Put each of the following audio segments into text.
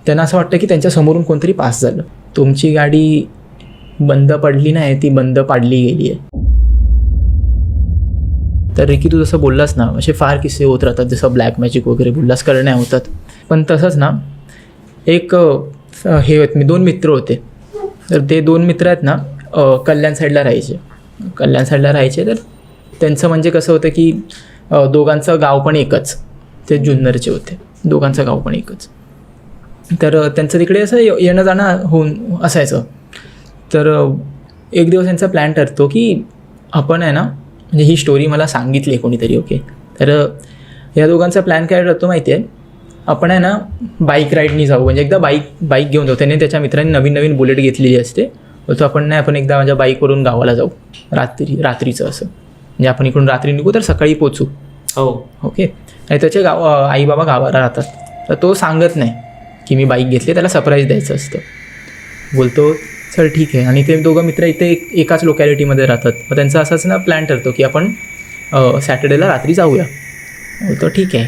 त्यांना असं वाटतं की त्यांच्या समोरून कोणतरी पास झालं. तुमची गाडी बंद पडली नाही, ती बंद पाडली गेली आहे. तर रिकी तू जसं बोललास ना, असे फार किस्से होत राहतात, जसं ब्लॅक मॅजिक वगैरे बोललास, करण्या होतात. पण तसंच ना एक हे मी 2 मित्र होते. तर ते 2 मित्र आहेत ना कल्याण साईडला राहायचे. तर त्यांचं म्हणजे कसं होतं की दोघांचं गाव पण एकच, ते जुन्नरचे होते, दोघांचं गाव पण एकच. तर त्यांचं तिकडे असं येणं जाणं होऊन असायचं. तर एक दिवस त्यांचा प्लॅन ठरतो की आपण आहे ना, म्हणजे ही स्टोरी मला सांगितली आहे कोणीतरी, ओके. तर या दोघांचा प्लॅन काय ठरतो माहिती आहे, आपण आहे ना बाईक राईडनी जाऊ, म्हणजे एकदा बाईक घेऊन जाऊ. त्याने त्याच्या मित्रांनी नवीन बुलेट घेतलेली असते. तो आपण एकदा माझ्या बाईकवरून गावाला जाऊ रात्रीचं असं, म्हणजे आपण इकडून रात्री निघू तर सकाळी पोचू. ओके. आणि त्याचे आई बाबा गावाला राहतात. तर तो सांगत नाही की मी बाईक घेतली, त्याला सरप्राईज द्यायचं असतं. बोलतो चल ठीक आहे. आणि ते दोघं मित्र इथे एकाच लोकॅलिटीमध्ये राहतात. मग त्यांचा असाच ना प्लॅन ठरतो की आपण सॅटर्डेला रात्री जाऊया. बोलतो ठीक आहे.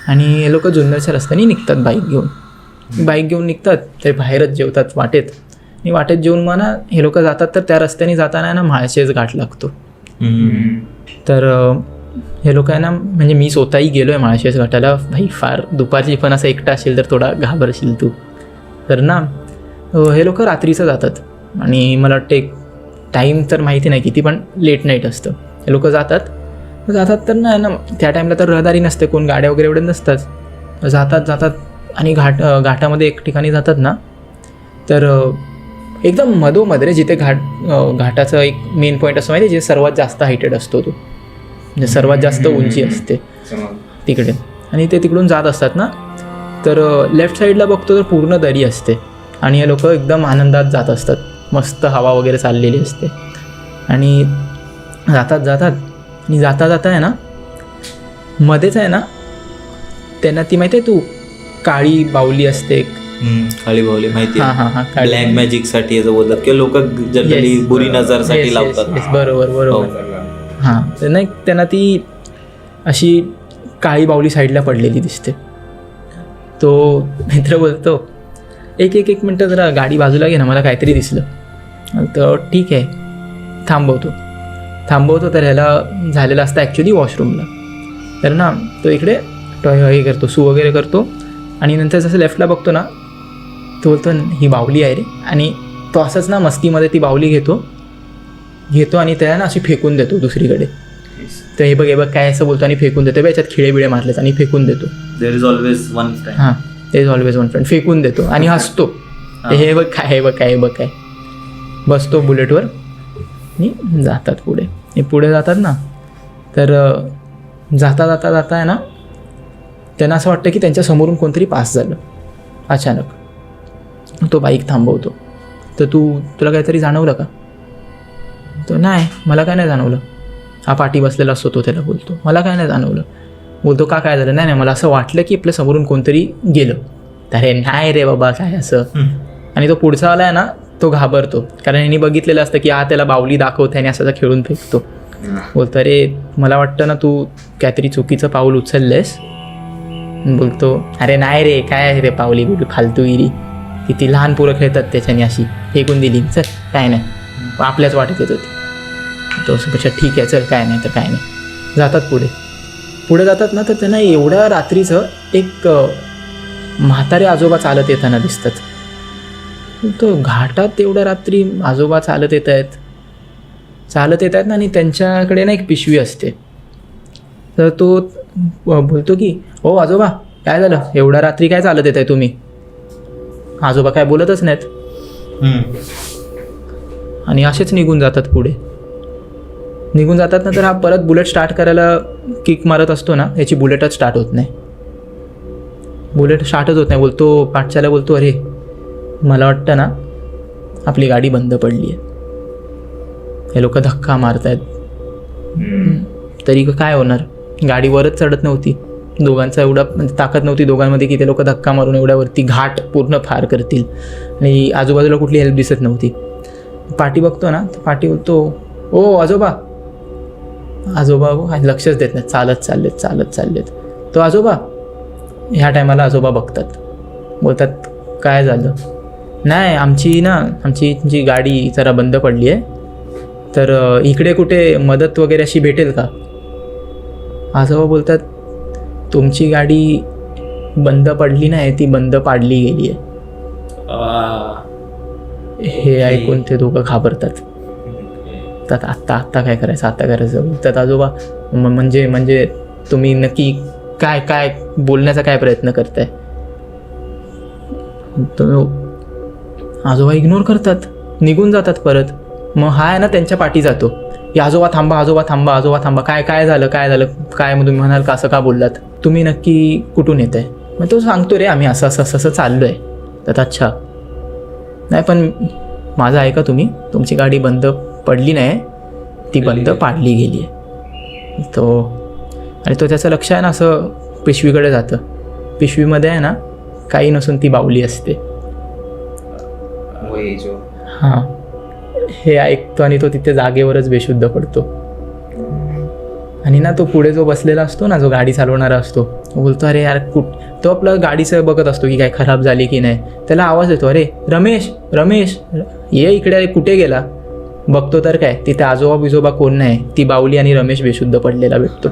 आणि हे लोक जुन्नरच्या रस्त्याने निघतात बाईक घेऊन निघतात. ते बाहेरच जेवतात वाटेत. आणि वाटेत जेवून मग ना हे लोक जातात. तर त्या रस्त्याने जाताना ना म्हाळशेज घाट लागतो. तर हे लोक आहे ना, म्हणजे मी स्वतःही गेलो आहे म्हाळशेज घाटाला. भाई फार दुपारची पण असं एकटा असेल तर थोडा घाबरशील तू. तर ना हे लोक रात्रीचं जातात. आणि मला वाटतं एक टाईम तर माहिती नाही किती, पण लेट नाईट असतं. हे लोक जातात तर ना त्या टाईमला तर रहदारी नसते, कोण गाड्या वगैरे एवढे नसतात. जातात आणि घाटामध्ये एक ठिकाणी जातात ना, तर एकदम मधोमध रे, जिथे घाटाचं एक मेन पॉईंट असतो माहिती, जे सर्वात जास्त हायटेड असतो तो, म्हणजे सर्वात जास्त उंची असते तिकडे. आणि ते तिकडून जात असतात ना, तर लेफ्ट साईडला बघतो तर पूर्ण दरी असते. आणि हे लोक एकदम आनंदात जात असतात, मस्त हवा वगैरे चाललेली असते. आणि जातात आणि जाता आहे ना, मध्येच आहे ना त्यांना ती माहिती आहे तू काळी बाहुली असते, काळी बाहुली माहिती आहे. हां ब्लॅक मॅजिक साठी असं बोलतात की लोक जनरली बुरी नजरसाठी लावतात. बरोबर. हां, तर नाही त्यांना ती अशी काळी बाहुली साईडला पडलेली दिसते. तो मित्र बोलतो एक मिनटं जरा गाडी बाजूला घे ना, मला काहीतरी दिसलं. तर ठीक आहे, थांबवतो. तर ह्याला झालेलं असतं ॲक्च्युली वॉशरूमला. तर ना तो इकडे हे करतो, सू वगैरे करतो. आणि नंतर जसं लेफ्टला बघतो ना, तो बोलतो ही बाहुली आहे रे. आणि तो असंच ना मस्तीमध्ये ती बाहुली घेतो आणि त्याला ना अशी फेकून देतो दुसरीकडे. तर हे बघ काय असं बोलतो आणि फेकून देतो. याच्यात खिळे मारलेत आणि फेकून देतो. There is always one friend. हां, there is always one friend. फेकून देतो आणि हसतो. हे बघ काय बसतो बुलेटवर आणि जातात पुढे जातात ना. तर जाता आहे ना, त्यांना असं वाटतं की त्यांच्या समोरून कोणतरी पास झालं अचानक. तो बाईक थांबवतो. तर तुला काहीतरी जाणवलं का? तो नाही, मला काय नाही जाणवलं. हा पाठी बसलेला असतो तो त्याला बोलतो, मला काय नाही जाणवलं. बोलतो का काय झालं? नाही, मला असं वाटलं की आपल्या समोरून कोणतरी गेलं. अरे नाही रे बाबा, काय असं. आणि तो पुढचा आला आहे ना, तो घाबरतो, कारण यांनी बघितलेलं असतं की हा त्याला बाहुली दाखवते आणि असा खेळून फेकतो. बोलतो अरे मला वाटतं ना तू काहीतरी चुकीचं पाऊल उचललंयस. बोलतो अरे नाही रे, काय आहे रे पावली बोलू फालतूगिरी, किती लहान पोरं खेळतात त्याच्याने, अशी फेकून दिली. चल काय नाही, आपल्याच वाटेत येत होती. तो पेक्षा ठीक आहे चल, काय नाही तर काय नाही. जातात पुढे जातात ना, तर त्यांना एवढ्या रात्रीचं एक म्हातारे आजोबा चालत येताना दिसतात. तो घाटात एवढ्या रात्री आजोबा चालत येत आहेत ना, आणि त्यांच्याकडे ना एक पिशवी असते. तर तो बोलतो की हो आजोबा काय झालं, एवढ्या रात्री काय चालत येत आहे तुम्ही? आजोबा काय बोलतच नाहीत आणि असेच निघून जातात ना. तर हा परत बुलेट स्टार्ट करायला किक मारत असतो ना, याची बुलेटच स्टार्ट होत नाही. बोलतो पाठच्याला बोलतो अरे मला वाटतं ना आपली गाडी बंद पडली आहे, हे लोक धक्का मारतायत. तरी काय होणार, गाडी वरच चढत नव्हती. दोघांचा एवढा म्हणजे ताकद नव्हती दोघांमध्ये की ते लोक धक्का मारून एवढ्यावरती घाट पूर्ण पार करतील. आणि आजूबाजूला कुठली हेल्प दिसत नव्हती. पाठी बघतो ना, तर पाठी बोलतो ओ आजोबा लक्षच देत नाही, चालत चाललेत. तो आजोबा ह्या टायमाला आजोबा बघतात बोलतात काय झालं. नाही आमची जी गाडी जरा बंद पडली आहे, तर इकडे कुठे मदत वगैरे अशी भेटेल का. आजोबा बोलतात तुमची गाडी बंद पडली नाही, ती बंद पाडली गेली आहे. हे ऐकून ते दोघं घाबरतात. तर आत्ता काय करायचं, आत्ता करायचं. तर आजोबा म्हणजे तुम्ही नक्की काय बोलण्याचा काय प्रयत्न करताय. आजोबा इग्नोर करतात, निघून जातात परत. मग हा आहे ना त्यांच्या पाठी जातो, की आजोबा थांबा, आजोबा थांबा, आजोबा थांबा, काय झालं काय. मग तुम्ही म्हणाल का असं का बोललात, तुम्ही नक्की कुठून येत आहे. मग तो सांगतो रे आम्ही असं चाललो आहे. तर अच्छा नाही, पण माझं ऐका तुम्ही, तुमची गाडी बंद पडली नाही, ती बंद पाडली गेली आहे. तो त्याचं लक्ष आहे ना असं पिशवीकडे जातं. पिशवीमध्ये आहे ना काही नसून ती बाहुली असते. हां, हे ऐकतो आणि तो तिथे जागेवरच बेशुद्ध पडतो. आणि ना तो पुढे जो बसलेला असतो ना, जो गाडी चालवणारा असतो, बोलतो अरे यार तो आपलं गाडीचं बघत असतो की काय खराब झाली की नाही. त्याला आवाज येतो, अरे रमेश ये इकडे, अरे कुठे गेला. बघतो तर काय तिथे आजोबा बिजोबा कोण नाही, ती बाहुली आणि रमेश बेशुद्ध पडलेला भेटतो.